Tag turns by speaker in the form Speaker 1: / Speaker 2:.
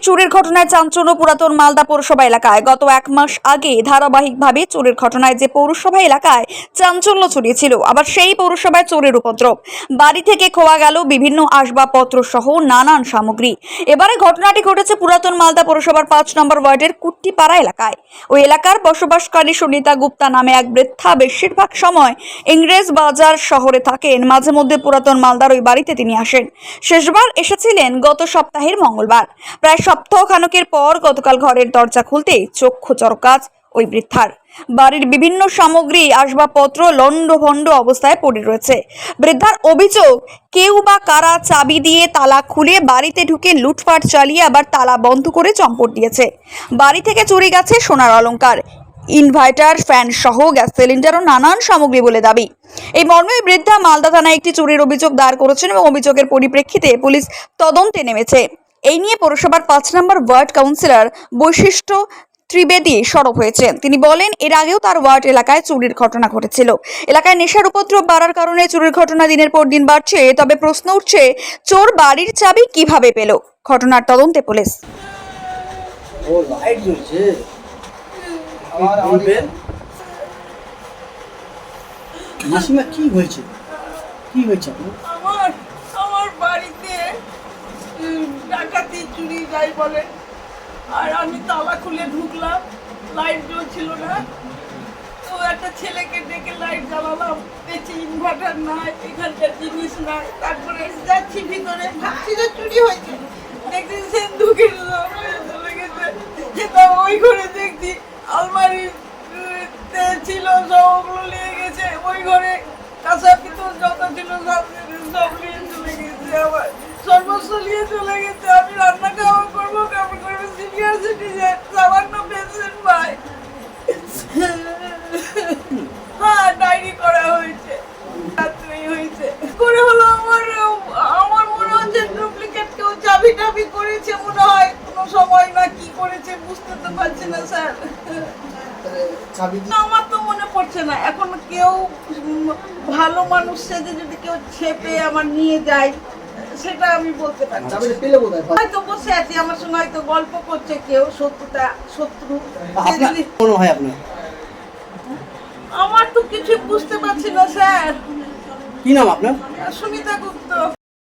Speaker 1: চুরির ঘটনায় চাঞ্চল্য পুরাতন মালদা পৌরসভা এলাকায়। গত এক মাস আগে ধারাবাহিকভাবে চুরির ঘটনায় যে পৌরসভা এলাকায় চাঞ্চল্য ছড়িয়েছিল, আবার সেই পৌরসভায় চোরের উপদ্রব। বাড়ি থেকে খোয়া গেল বিভিন্ন আসবাবপত্র সহ নানান সামগ্রী। এবারে ঘটনাটি ঘটেছে পুরাতন মালদা পৌরসভার 5 নম্বর ওয়ার্ডের কুট্টিপাড়া এলাকায়। ওই এলাকার বসবাসকারী সুনিতা গুপ্তা নামে এক বৃদ্ধা বেশিরভাগ সময় ইংরেজ বাজার শহরে থাকেন। মাঝে মধ্যে পুরাতন মালদার ওই বাড়িতে তিনি আসেন। শেষবার এসেছিলেন গত সপ্তাহের মঙ্গলবার। প্রায় সপ্তাহখানেকের পর গতকাল ঘরের দরজা খুলতেই চক্ষু চরকাজ ওই বৃদ্ধার। বাড়ির বিভিন্ন সামগ্রী আসবাবপত্র লণ্ডভণ্ড অবস্থায় পড়ে রয়েছে। বৃদ্ধার অভিযোগ, কেউ বা কারা চাবি দিয়ে তালা খুলে বাড়িতে ঢুকে লুটপাট চালিয়ে আবার তালা বন্ধ করে চম্পট দিয়েছে। বাড়ি থেকে চুরি গেছে সোনার অলংকার, ইনভার্টার, ফ্যান সহ গ্যাস সিলিন্ডার ও নানান সামগ্রী বলে দাবি। এই মর্মে বৃদ্ধা মালদা থানায় একটি চুরির অভিযোগ দায়ের করেছেন এবং অভিযোগের পরিপ্রেক্ষিতে পুলিশ তদন্তে নেমেছে। এই নিয়ে পৌরসভার 5 নম্বর ওয়ার্ড কাউন্সিলর বৈশিষ্ট্য ত্রিবেদী সরব হয়েছেন। তিনি বলেন, এর আগেও তার ওয়ার্ড এলাকায় চুরির ঘটনা ঘটেছিল। এলাকায় নেশার উপদ্রব বাড়ার কারণে চুরির ঘটনা দিনের পর দিন বাড়ছে। তবে প্রশ্ন উঠছে, চোর বাড়ির চাবি কিভাবে পেল? ঘটনার তদন্তে পুলিশ।
Speaker 2: ও লাইট জ্বলছে। বলবেন মাসিমা কি হয়েছে? কি হয়েছে
Speaker 3: আমার আমার বাড়িতে ডাকাতি চুরি যাই বলে, আর আমি তালা খুলে ঢুকলাম, লাইট জ্বলছিল না। তো একটা ছেলেকে ডেকে লাইট জ্বালালাম, দেখছি ইনভার্টার নাই, এখানকার জিনিস নাই। তারপরে যাচ্ছি ভিতরে, ভাবছি যে চুরি হয়েছে, দেখছি সেন্দুকের চলে গেছে। যেটা ওই ঘরে দেখছি আলমারি ছিল, সবগুলো নিয়ে গেছে। ওই ঘরে কাঁচা পিতল যত ছিল সব নিয়ে চলে গেছে। আবার সর্বস্ব নিয়ে চলে গেছে। আমি রান্না খাওয়া করবো, কেমন করবো? সিনিয়র সিটিজেন, সামান্য পেনশন পাই। হ্যাঁ, ডায়েরি করা হয়েছে, রাত্রেই হয়েছে। করে হলো আমার মনে হচ্ছে ডুপ্লিকেট কেউ চাবি টাবি করেছে মনে হয়, কোনো সময় না কি করেছে বুঝতে তো পারছি না স্যার। আমার তো মনে পড়ছে না। এখন কেউ ভালো মানুষ সেজে যদি কেউ ছেপে আমার নিয়ে যায়, সেটা আমি বলতে পারি। হয়তো বসে আছি, আমার সঙ্গে হয়তো গল্প করছে কেউ, শত্রু।
Speaker 2: মনে হয় আপনার?
Speaker 3: আমার তো কিছু বুঝতে পারছি না স্যার।
Speaker 2: কি নাম আপনার?
Speaker 3: সুনিতা গুপ্ত।